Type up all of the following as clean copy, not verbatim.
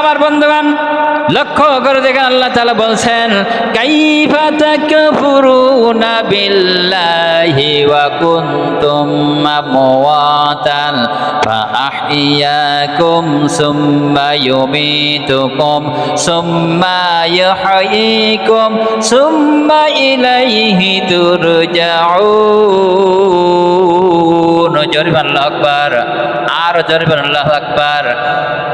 আমার বন্ধুগণ লক্ষ্য করে দেখেন আল্লাহ তাআলা বলছেন কাইফা তাকফুরুনা বিল্লাহি ওয়া কুনতুম আমওয়াতান ফাআহইয়াকুম সুম্মা ইউমীতুকুম সুম্মা ইউহয়ীকুম সুম্মা ইলাইহি তুরজাউন। জোরে আল্লাহু আকবার, আর জোরে আল্লাহু আকবার।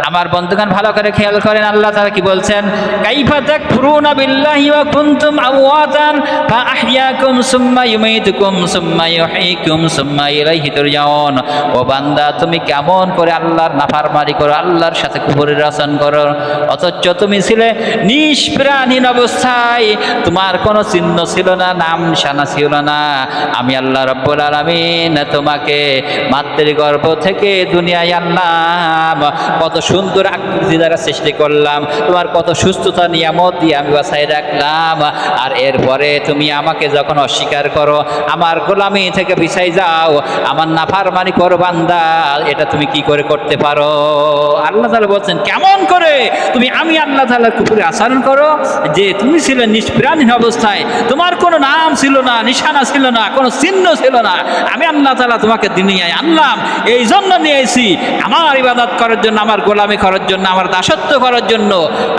আমার বন্ধুগণ ভালো করে খেয়াল করেন আল্লাহ তাআলা কি বলছেন, কাইফা তাকফুরুনা বিল্লাহি ওয়া কুনতুম আমওয়াতান ফাআহইয়াকুম সুম্মা ইউমীতুকুম সুম্মা ইউহয়ীকুম সুম্মা ইলাইহি তুরজাউন। ও বান্দা, তুমি কেমন করে আল্লাহর নাফরমানি করো, আল্লাহর সাথে কুফরের আচরণ করো, অথচ তুমি ছিলে নিষ্প্রাণহীন অবস্থায়, তোমার কোনো চিহ্ন ছিল না, নাম নিশানা ছিল না। আমি আল্লাহ রাব্বুল আলামিন তোমাকে মাতৃগর্ভ থেকে দুনিয়ায় আনলাম, কত সুন্দর আকৃতি দ্বারা সৃষ্টি করলাম, তোমার কত সুস্থতা নিয়ামত দিয়ে আমি বাঁচাই রাখলাম। আর এরপরে তুমি আমাকে যখন অস্বীকার করো, আমার গোলামি থেকে পিছাই যাও, আমার নাফরমানি করো বান্দা, এটা তুমি কি করে করতে পারো? আল্লাহ তাআলা বলছেন কেমন করে তুমি আমি আল্লাহ তাআলার কুফরে আচরণ করো, যে তুমি ছিলে নিষ্প্রাণহীন অবস্থায়, তোমার কোনো নাম ছিল না, নিশানা ছিল না, কোনো চিহ্ন ছিল না। আমি আল্লাহ তাআলা তোমাকে দুনিয়ায় আনলাম, এই জন্য নিয়েছি আমার ইবাদত করার জন্য, আমার গোলামি করার জন্য, আমার দাসত্ব করার জন্য।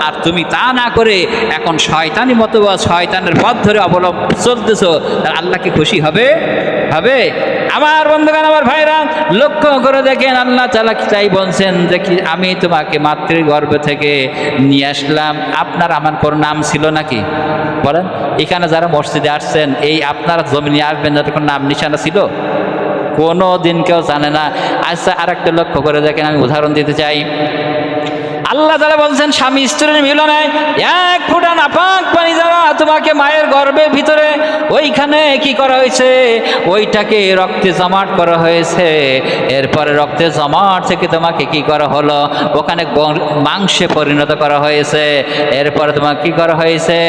আর তুমি তা না করে এখন শয়তানি মতো বা শয়তানের পথ ধরে অবলম্বন চলতেছো, তার আল্লাহ কি খুশি হবে? হবে? আমার বন্ধুগণ, আমার ভাইরা, লক্ষ্য করে দেখেন আল্লাহ তাআলা কি তাই বলছেন যে আমি তোমাকে মাতৃগর্ভ থেকে নিয়ে আসলাম, আপনার আমার কোনো নাম ছিল নাকি? বলেন, এখানে যারা মসজিদে আসছেন, এই আপনারা জমিনে আসবেন, যাদের কোনো নাম নিশানা ছিল? কোনো দিন কেউ জানে না। আচ্ছা, আর একটা লক্ষ্য করে দেখেন, আমি উদাহরণ দিতে চাই। আল্লাহ তাআলা বলছেন স্বামী স্ত্রীর মিলনে এক ফোঁটা নাপাক পানি দ্বারা তোমাকে মায়ের গর্ভের ভিতরে ওইখানে কি করা হয়েছে, ওইটাকে রক্তে জমাট করা হয়েছে। এরপরে রক্তে জমাট থেকে তোমাকে কি করা হলো, ওখানে মাংসে পরিণত করা হয়েছে। এরপরে তোমাকে কি করা হয়েছে,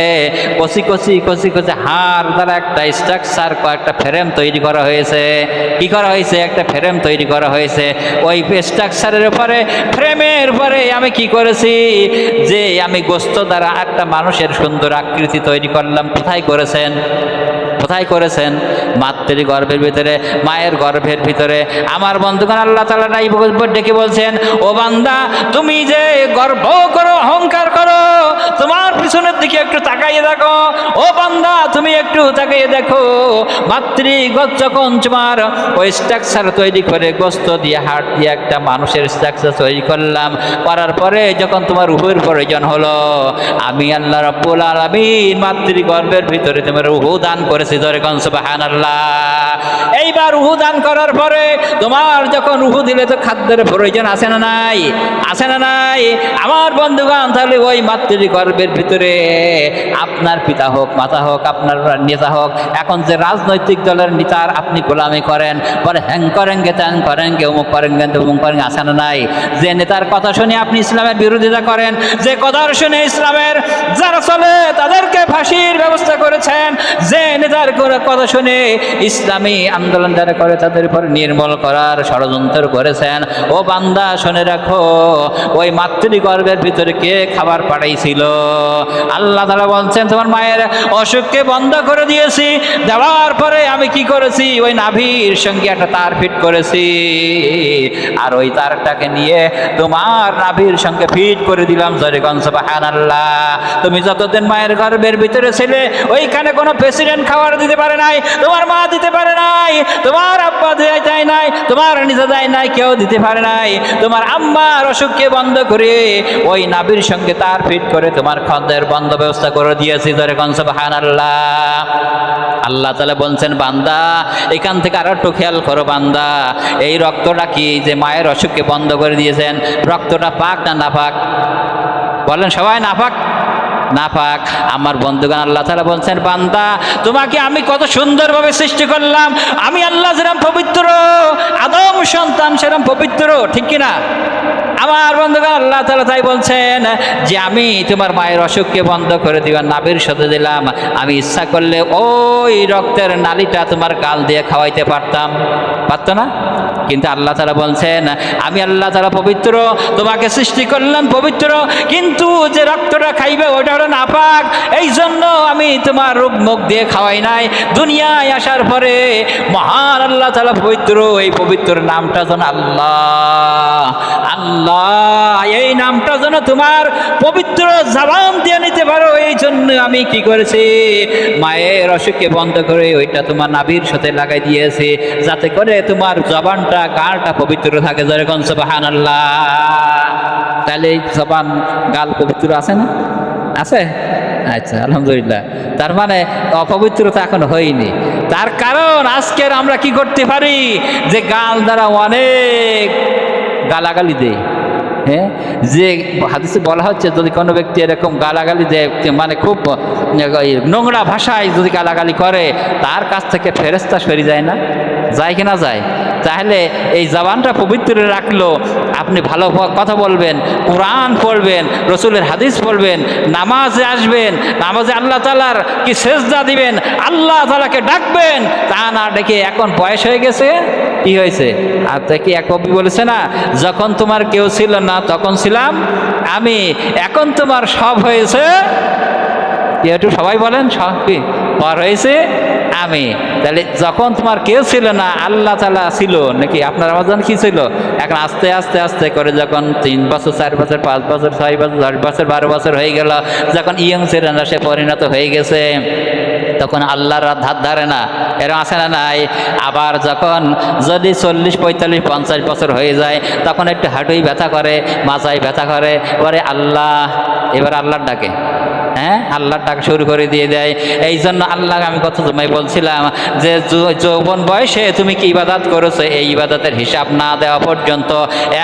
কচি কচি কচি কচি হাড় দ্বারা একটা স্ট্রাকচার, একটা ফ্রেম তৈরি করা হয়েছে। কি করা হয়েছে? একটা ফ্রেম তৈরি করা হয়েছে। ওই স্ট্রাকচারের উপরে, ফ্রেমের উপরে আমি কি করেছি, যে আমি গোস্ত দ্বারা একটা মানুষের সুন্দর আকৃতি তৈরি করলাম। কোথায় করেছেন? কোথায় করেছেন? মাতৃগর্ভের ভিতরে, মায়ের গর্ভের ভিতরে। আমার বন্ধুগণ, আল্লাহ তাআলা এই ডেকে বলছেন, ও বান্দা, তুমি যে গর্ব করো, অহংকার করো, তোমার পিছনের দিকে একটু তাকাইয়ে দেখো। ও বান্দা, তুমি একটু তাকাইয়ে দেখো, মাতৃগর্ভ যখন তোমার ওই স্ট্রাকচার তৈরি করে, গোস্ত দিয়ে, হাড় দিয়ে একটা মানুষের স্ট্রাকচার তৈরি করলাম, করার পরে যখন তোমার রূহের প্রয়োজন হলো, আমি আল্লাহ রাব্বুল আলামিন মাতৃগর্ভের ভিতরে তোমার রূহ দান করেছি। ধরে কোন সুবহানাল্লাহ। এইবার রূহ দান করার পরে তোমার যখন রূহ দিলে তো খাদ্যের প্রয়োজন আছে না নাই? আছে না নাই? আমার বন্ধুগণ, তাহলে ওই মাতৃগর্ভের ভিতরে আপনার পিতা হোক, মাতা হোক, আপনার নেতা হোক, এখন যে রাজনৈতিক দলের নেতার আপনি গোলামি করেন, পরে হ্যাং করেনগে, ত্যাং করেনগে, অমুক করেনগে, তমুক করেন, আছে না নাই? যে নেতার কথা শুনে আপনি ইসলামের বিরোধিতা করেন, যে কথা শুনে ইসলামের যারা চলে তাদেরকে ফাঁসির ব্যবস্থা করেছেন, যে নেতার কথা শুনে ইসলামী আন্দোলন যারা করে তাদের উপর নির্মূল করার ষড়যন্ত্র করেছেন। ও বান্দা, শুনে রাখো, ওই মাতৃগর্ভের ভিতরে কে খাবার পাঠাইছিল? আল্লাহ তাআলা বলছেন তোমার মায়ের অসুখকে বন্ধ করে দিয়েছি। দেওয়ার পরে আমি কি করেছি, ওই নাভির সঙ্গে একটা তার ফিট করেছি, আর ওই তারটাকে নিয়ে তোমার নাভির সঙ্গে ফিট করে দিলাম। জোরে কোন সুবহানাল্লাহ। তুমি যতদিন মায়ের গর্ভের ভিতরে ছিলে, ওইখানে কোনো প্রেসিডেন্ট খাবার দিতে পারে নাই, তোমার মা দিতে পারে নাই, তোমার আব্বা দেয় নাই, তোমার নিজে দেয় নাই, কেউ দিতে পারে নাই। তোমার আম্মার অসুখকে বন্ধ করে ওই নাভির সঙ্গে তার ফিট করে তোমার খাদ্যের বন্ধ ব্যবস্থা করে দিয়েছি। ধরে কোন সুবহানাল্লাহ। আল্লাহ তাআলা বলছেন, বান্দা, এখান থেকে আর একটু খেয়াল করো বান্দা, এই রক্তটা কি যে মায়ের অসুখকে বন্ধ করে দিয়েছেন, রক্তটা পাক না নাপাক? বলেন সবাই, নাপাক? নাপাক। আমার বন্ধুগণ, আল্লাহ তাআলা বলছেন, বান্দা, তোমাকে আমি কত সুন্দরভাবে সৃষ্টি করলাম, আমি আল্লাহ যেরকম পবিত্র, আদম সন্তান সেরকম পবিত্র, ঠিক কিনা? আমার বন্ধুগণ, আল্লাহ তাআলা তাই বলছেন যে আমি তোমার মায়ের অসুখকে বন্ধ করে দিবার নাভির সাথে দিলাম, আমি ইচ্ছা করলে ওই রক্তের নালীটা তোমার গাল দিয়ে খাওয়াইতে পারতো না? কিন্তু আল্লাহ তাআলা বলছেন আমি আল্লাহ তাআলা পবিত্র, তোমাকে সৃষ্টি করলাম পবিত্র, কিন্তু যে রক্তটা খাইবে ওটা হলো নাপাক, এই জন্য আমি তোমার রূপ মুখ দিয়ে খাওয়াই নাই। দুনিয়ায় আসার পরে মহান আল্লাহ তাআলা পবিত্র, এই পবিত্র নামটা যেন আল্লাহ, আল্লাহ এই নামটা যেন তোমার পবিত্র জবান দিয়ে নিতে পারো, এই জন্য আমি কি করেছি, মায়ের অসুখকে বন্ধ করে ওইটা তোমার নাভির সাথে লাগাই দিয়েছি, যাতে করে তোমার জবানটা গালটা পবিত্র থাকে। যেরকম সুবহানাল্লাহ। তাহলে এই জবান গাল পবিত্র আছে না? আছে? আচ্ছা, আলহামদুলিল্লাহ। তার মানে অপবিত্রতা এখন হয়নি। তার কারণ আজকের আমরা কি করতে পারি, যে গাল দ্বারা অনেক গালাগালি দেয়। হ্যাঁ, যে হাদিসে বলা হচ্ছে যদি কোনো ব্যক্তি এরকম গালাগালি দেয়, মানে খুব নোংরা ভাষায় যদি গালাগালি করে, তার কাছ থেকে ফেরেশতা সরে যায় না? যায় কি না যায়? তাহলে এই জবানটা পবিত্র রাখলো, আপনি ভালো কথা বলবেন, কোরআন পড়বেন, রসুলের হাদিস পড়বেন, নামাজে আসবেন, নামাজে আল্লাহ তাআলার কি সেজদা দিবেন, আল্লাহ তাআলাকে ডাকবেন, তা না ডেকে এখন বয়স হয়ে গেছে, কি হয়েছে? আর কি এক কবি বলেছে না, যখন তোমার কেউ ছিল না তখন ছিলাম আমি, এখন তোমার সব হয়েছে, একটু সবাই বলেন সব কি পর হয়েছে আমি। তাহলে যখন তোমার কেউ ছিল না আল্লাহ তাআলা ছিল নাকি? আপনার আমাজন কি ছিল? এখন আস্তে আস্তে আস্তে করে যখন 3 বছর 4 বছর 5 বছর 6 বছর 10 বছর 12 বছর হয়ে গেল, যখন ইয়ং জেনারেশনে পরিণত হয়ে গেছে, তখন আল্লাহর ধার ধারে না, এরকম আছে না নাই? আবার যখন যদি 40 45 50 বছর হয়ে যায়, তখন একটু হাঁটুই ব্যথা করে, মাথায় ব্যথা করে, পরে আল্লাহ, এবার আল্লাহর ডাকে, হ্যাঁ আল্লাহর ডাক শুরু করে দিয়ে দেয়। এই জন্য আল্লাহ, আমি কত সময় বলছিলাম যে যৌবন বয়সে তুমি কি ইবাদত করেছো, এই ইবাদতের হিসাব না দেওয়া পর্যন্ত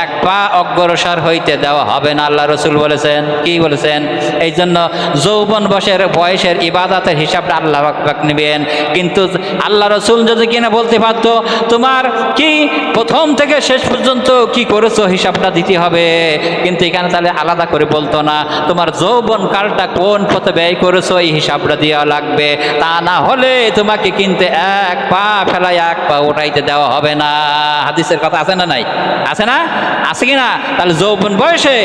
এক পা অগ্রসর হইতে দেওয়া হবে না, আল্লাহ রসুল বলেছেন। কি বলেছেন? এই জন্য যৌবন বয়সের ইবাদতের হিসাবটা আল্লাহ পাক নেবেন। কিন্তু আল্লাহ রসুল যদি কিনা বলতে পারতো তোমার কি প্রথম থেকে শেষ পর্যন্ত কি করেছো হিসাবটা দিতে হবে, কিন্তু এখানে তাহলে আলাদা করে বলতো না, তোমার যৌবন কালটা কোন পথে ব্যয় করেছো এই হিসাবটা দেওয়া লাগবে, তা না হলে তোমাকে কিনতে এক পা ফেলাই এক পা উঠাইতে দেওয়া হবে না। হাদিসের কথা আছে না নাই? আছে না? আছে কি না? তাহলে যৌবন বয়সে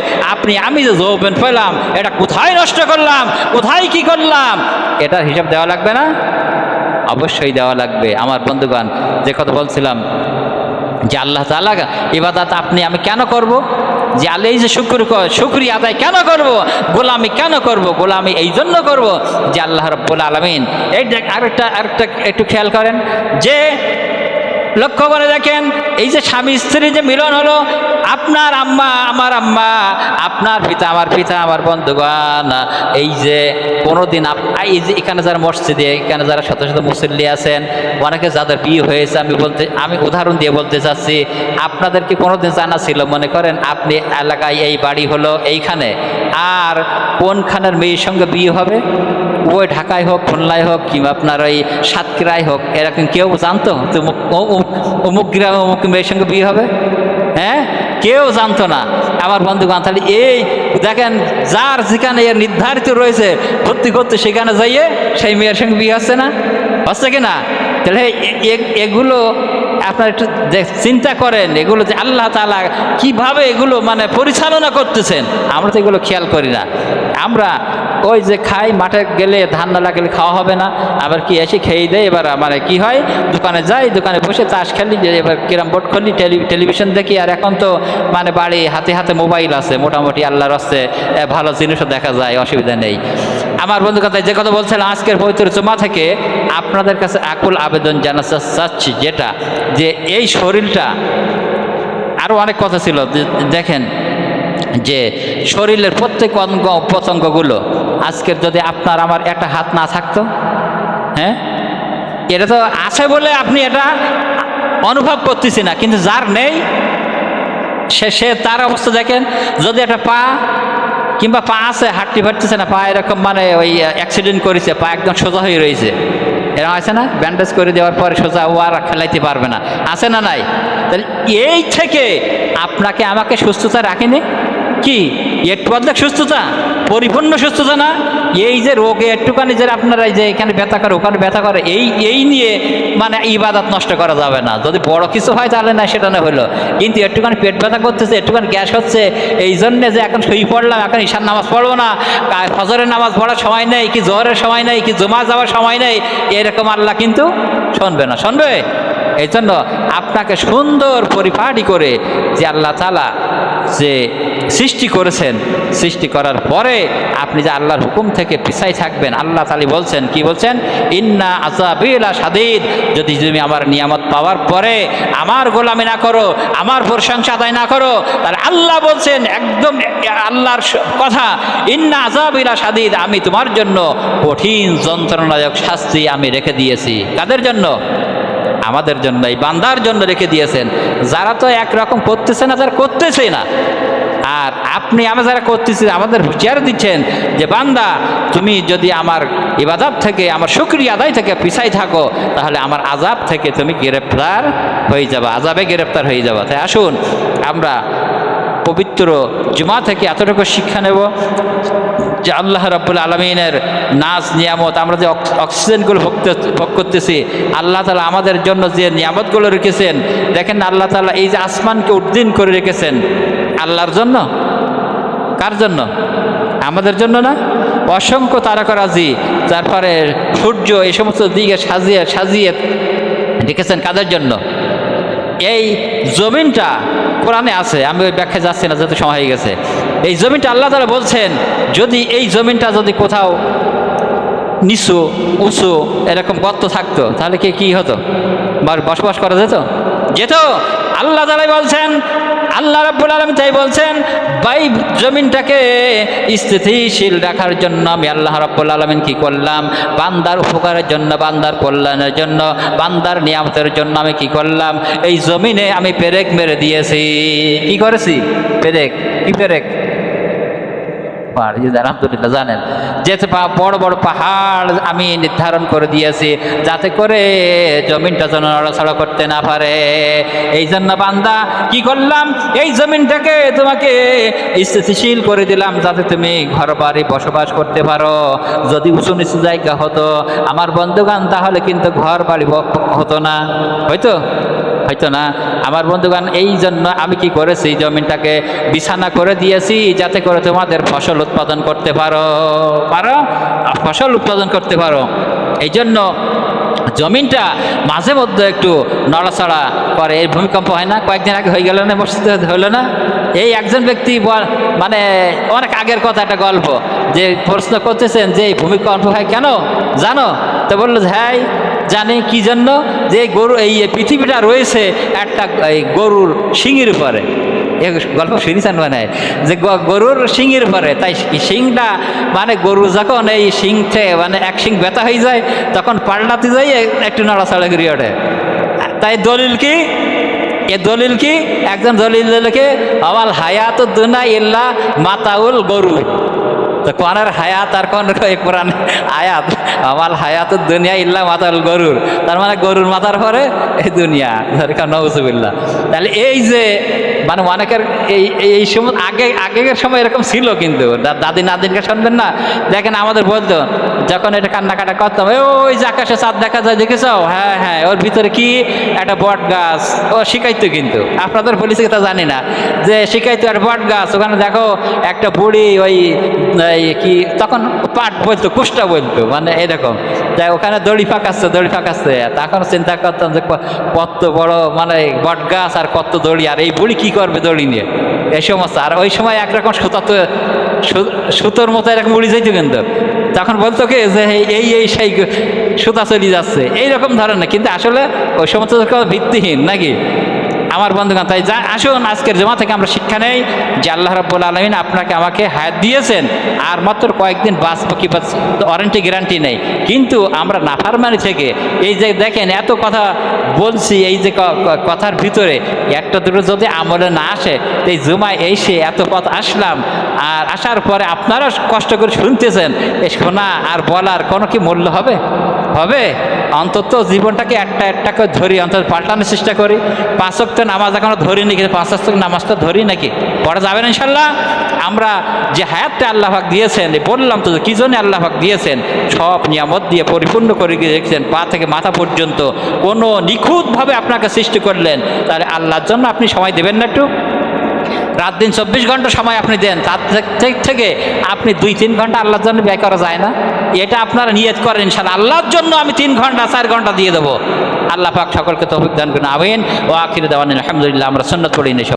আমি যে যৌবন পেলাম, এটা কোথায় নষ্ট করলাম, কোথায় কি করলাম, এটার হিসাব দেওয়া লাগবে না? অবশ্যই দেওয়া লাগবে। আমার বন্ধুগণ, যে কথা বলছিলাম যে আল্লাহ তাআলা ইবাদত আমি কেন করব, যে আল্লাহ এই যে শুকরিয়া আদায় কেন করব, গোলামি কেন করব, গোলামি এই জন্য করব যে আল্লাহ রাব্বুল আলামিন, এই আরেকটা একটু খেয়াল করেন, যে লক্ষ্য করে দেখেন, এই যে স্বামী স্ত্রী যে মিলন হলো, আপনার আম্মা আমার আম্মা, আপনার পিতা আমার পিতা, আমার বন্ধুগণ, এই যে কোনোদিন এই যে এখানে যারা মসজিদে, এখানে যারা শত শত মুসল্লি আছেন, অনেকে যাদের বিয়ে হয়েছে, আমি উদাহরণ দিয়ে বলতে চাচ্ছি, আপনাদেরকে কোনোদিন জানা ছিল, মনে করেন আপনি এলাকায় এই বাড়ি হলো এইখানে, আর কোনখানের মেয়ের সঙ্গে বিয়ে হবে, ওই ঢাকায় হোক, খুলনায় হোক, কিংবা আপনার ওই সাতক্ষীরায় হোক, এরকম কেউ জানতো তো অমুক গ্রামে অমুক মেয়ের সঙ্গে বিয়ে হবে? হ্যাঁ, কেউ জানতো না। আমার বন্ধুগণ, তাহলে এই দেখেন, যার যেখানে এর নির্ধারিত রয়েছে ভর্তি করতে, সেখানে যাইয়ে সেই মেয়ের সঙ্গে বিয়ে হচ্ছে না, হচ্ছে কি না? তাহলে এগুলো আপনার একটু চিন্তা করেন, এগুলো যে আল্লাহ তাআলা কিভাবে এগুলো মানে পরিচালনা করতেছেন, আমরা তো এগুলো খেয়াল করি না। আমরা ওই যে খাই, মাঠে গেলে ধান না লাগলে খাওয়া হবে না, আবার কি এসে খেয়ে দেয়, এবার মানে কি হয়, দোকানে যাই, দোকানে বসে তাস খেলি, এবার ক্যারাম বোর্ড খুলি, টেলিভিশন দেখি, আর এখন তো মানে বাড়ি হাতে হাতে মোবাইল আছে, মোটামুটি আল্লাহর রাস্তায় ভালো জিনিসও দেখা যায়, অসুবিধা নেই। আমার বন্ধু কথা, যে কথা বলছিলাম, আজকের পবিত্র জুমা থেকে আপনাদের কাছে আকুল আবেদন জানাতে চাচ্ছি, যেটা যে এই শরীরটা, আরও অনেক কথা ছিল, দেখেন যে শরীরের প্রত্যেক অঙ্গ প্রত্যঙ্গগুলো, আজকের যদি আপনার আমার একটা হাত না থাকতো, হ্যাঁ, এটা তো আছে বলে আপনি এটা অনুভব করতেছি না, কিন্তু যার নেই সে তার অবস্থা দেখেন, যদি একটা পা কিংবা পা আছে, হাঁটতে পারতেছে না, পা এরকম মানে ওই অ্যাক্সিডেন্ট করেছে, পা একদম সোজা হয়ে রয়েছে, এরকম আছে না, ব্যান্ডেজ করে দেওয়ার পরে সোজা ও আর খেলাইতে পারবে না, আছে না নাই? তাহলে এই থেকে আপনাকে আমাকে সুস্থতা রাখেনি কি? একটু অর্ধেক সুস্থতা, পরিপূর্ণ সুস্থতা না। এই যে রোগে একটুখানি যে আপনারা এই যে এখানে ব্যথা করে ওখানে ব্যথা করে, এই নিয়ে মানে ইবাদত নষ্ট করা যাবে না। যদি বড় কিছু হয় তাহলে না, সেটা না হলো, কিন্তু একটুখানি পেট ব্যথা করতেছে, একটুখানি গ্যাস হচ্ছে, এই জন্যে যে এখন শুয়ে পড়লাম, এখন ঈশার নামাজ পড়বো না, ফজরের নামাজ পড়ার সময় নেই, কি জোহরের সময় নেই, কি জুমা যাওয়ার সময় নেই, এরকম আল্লাহ কিন্তু শুনবে না, শুনবে? এই জন্য আপনাকে সুন্দর পরিপাটি করে যে আল্লাহ তাআলা যে সৃষ্টি করেছেন, সৃষ্টি করার পরে আপনি যে আল্লাহর হুকুম থেকে পিছাই থাকবেন, আল্লাহ তাআলা বলছেন, কি বলছেন? ইন্না আযাবি লাশাদীদ, যদি তুমি আমার নিয়ামত পাওয়ার পরে আমার গোলামি না করো, আমার প্রশংসা আদায় না করো, তাহলে আল্লাহ বলছেন, একদম আল্লাহর কথা, ইন্না আযাবি লাশাদীদ, আমি তোমার জন্য কঠিন যন্ত্রণাদায়ক শাস্তি আমি রেখে দিয়েছি। কাদের জন্য? আমাদের জন্য, এই বান্দার জন্য রেখে দিয়েছেন। যারা তো একরকম করতেছে না, যারা করতেছে না, আর আপনি আমরা যারা করতেছি আমাদের হুঁশিয়ার দিচ্ছেন যে বান্দা, তুমি যদি আমার ইবাদত থেকে, আমার শুকরিয়া আদায় থেকে পিছাই থাকো, তাহলে আমার আযাব থেকে তুমি গ্রেপ্তার হয়ে যাবা, আযাবে গ্রেপ্তার হয়ে যাবা। তাই আসুন আমরা পবিত্র জুমা থেকে এতটুকু শিক্ষা নেব যে আল্লাহ রাব্বুল আলামিনের নাজ নিয়ামত, আমরা যে অক্সিজেনগুলো ভোগ করতেছি, আল্লাহ তাআলা আমাদের জন্য যে নিয়ামতগুলো রেখেছেন, দেখেন আল্লাহ তাআলা এই যে আসমানকে উদ্দিন করে রেখেছেন আল্লাহর জন্য। কার জন্য? আমাদের জন্য না? অসংখ্য তারকারাজি, তারপরে সূর্য, এই সমস্ত দিকে সাজিয়ে সাজিয়ে রেখেছেন কাদের জন্য? এই জমিনটা কোরআনে আছে, আমি ওই ব্যাখ্যা যাচ্ছি না যেহেতু সময় হয়ে গেছে। এই জমিনটা আল্লাহ তাআলা বলছেন, যদি এই জমিনটা যদি কোথাও নিচু উঁচু এরকম গর্ত থাকতো, তাহলে কি হতো? বসবাস করা যেত? আল্লাহ তাআলা বলছেন, আল্লাহ রাব্বুল আলামিন তাই বলছেন, ভাই জমিনটাকে স্থিতিশীল রাখার জন্য আমি আল্লাহ রাব্বুল আলামিন কি করলাম? বান্দার উপকারের জন্য, বান্দার কল্যাণের জন্য, বান্দার নিয়ামতের জন্য আমি কি করলাম? এই জমিনে আমি পেরেক মেরে দিয়েছি। কি করেছি? পেরেক। কি পেরেক? আলহামদুলিল্লাহ জানেন যে বড় বড় পাহাড় আমি নির্ধারণ করে দিয়েছি, যাতে করে জমিনটা যেন নড়াচড়া করতে না পারে। এই জন্য বান্দা কি করলাম? এই জমিনটাকে তোমাকে স্থিতিশীল করে দিলাম, যাতে তুমি ঘর বাড়ি বসবাস করতে পারো। যদি উঁচু নিচু জায়গা হতো আমার বন্ধুগান, তাহলে কিন্তু ঘর বাড়ি হতো না, হয়তো না। আমার বন্ধুগান, এই জন্য আমি কি করেছি? জমিনটাকে বিছানা করে দিয়েছি, যাতে করে তোমাদের ফসল উৎপাদন করতে পারো, ফসল উৎপাদন করতে পারো। এই জন্য জমিনটা মাঝে মধ্যে একটু নড়াচড়া করে। এই ভূমিকম্প হয় না? কয়েকদিন আগে হয়ে গেল না, মসজিদে হলো না? এই একজন ব্যক্তি মানে অনেক আগের কথা, একটা গল্প, যে প্রশ্ন করতেছেন যে ভূমিকম্প হয় কেন জানো? তো বললো যে হ্যাঁ জানি। কি জন্য? যে গরু, এই পৃথিবীটা রয়েছে একটা এই গরুর শিঙের উপরে। এই গল্প শুনেছেন মানে, যে গরুর শিঙের উপরে, তাই শিংটা মানে গরু যখন এই শিংতে মানে এক শিং ব্যথা হয়ে যায়, তখন পাল্টাতে যাই একটু নড়াচড়া করে ওঠে। তাই দলিল কি? দলিল কি? একজন দলিল লেখে, আমাল হায়াত দুনা ইল্লা মাতাউল গরু। তো কোরআনের হায়াত আর কোন কোরআন আয়াত, আমাল হায়াত দুনিয়া ইল্লা মাতাউল গরুর, তার মানে গরুর মাথার পরে এই দুনিয়া। নউজুবিল্লাহ। তাহলে এই যে মানে অনেকের এই সময় আগের সময় এরকম ছিল, কিন্তু দাদি নাদিনকে শুনবেন না, দেখেন আমাদের বলতো যখন এটা কান্নাকাটা করতাম, ওই যে আকাশে চাঁদ দেখা যায় দেখেছ? হ্যাঁ হ্যাঁ, ওর ভিতরে কি একটা বট গাছ। ও শিখাইতো, কিন্তু আপনাদের বলেছে তা জানি না, যে শিখাইতো একটা বট গাছ, ওখানে দেখো একটা বুড়ি ওই কি তখন পাট বলতো, কুষ্টা বলতো, মানে এরকম, তাই ওখানে দড়ি ফাঁকাচ্ছে। তখন চিন্তা করতাম যে কত বড় মানে বট গাছ আর কত দড়ি, আর এই বুড়ি কি করবে দড়ি নিয়ে, এই সমস্ত। আর ওই সময় একরকম সুতোর মতো এরকম উড়ে যাইতো, কিন্তু তখন বলতো কি যে এই সেই সুতা চলে যাচ্ছে, এইরকম ধরনের। কিন্তু আসলে ওই সমস্ত ভিত্তিহীন নাকি আমার বন্ধুগণ? তাই আসুন আজকের জমা থেকে আমরা শিক্ষা নেই যে আল্লাহ রাব্বুল আলামিন আপনাকে আমাকে হায়াত দিয়েছেন, আর মাত্র কয়েকদিন বাঁচবো কি ওয়ারেন্টি গ্যারান্টি নেই। কিন্তু আমরা নাফরমানি থেকে এই যে দেখেন এত কথা বলছি, এই যে কথার ভিতরে একটা দুটো যদি আমলে না আসে, এই জুমায় এসে এত পথ আসলাম, আর আসার পরে আপনারা কষ্ট করে শুনতেছেন, এই শোনা আর বলার কোনো কি মূল্য হবে? হবে? অন্তত জীবনটাকে একটা একটা করে ধরি, অন্তত পাল্টানোর চেষ্টা করি। 5 ওয়াক্ত নামাজ এখনো ধরি নাকি, 5 ওয়াক্ত নামাজটা ধরি নাকি? পড়া যাবে না ইনশাল্লাহ। আমরা যে হায়াতটা আল্লাহ পাক দিয়েছেন, বললাম তো কি জন্য আল্লাহ পাক দিয়েছেন, সব নিয়ামত দিয়ে পরিপূর্ণ করে রেখেছেন, পা থেকে মাথা পর্যন্ত কোনো নিখুঁতভাবে আপনাকে সৃষ্টি করলেন। তাহলে আল্লাহর জন্য আপনি সময় দেবেন না একটু? রাত দিন 24 ঘন্টা সময় আপনি দেন, তার থেকে আপনি 2-3 ঘন্টা আল্লাহর জন্য ব্যয় করা যায় না? এটা আপনারা নিয়ত করেন ইনশাআল্লাহ, আল্লাহর জন্য আমি 3 ঘন্টা 4 ঘন্টা দিয়ে দেবো। আল্লাহ পাক সকলকে তৌফিক দান করুন, আমিন। ওয়া আখিরু দাওয়ানা আলহামদুলিল্লাহ। আমরা সুন্নাত পড়ি না।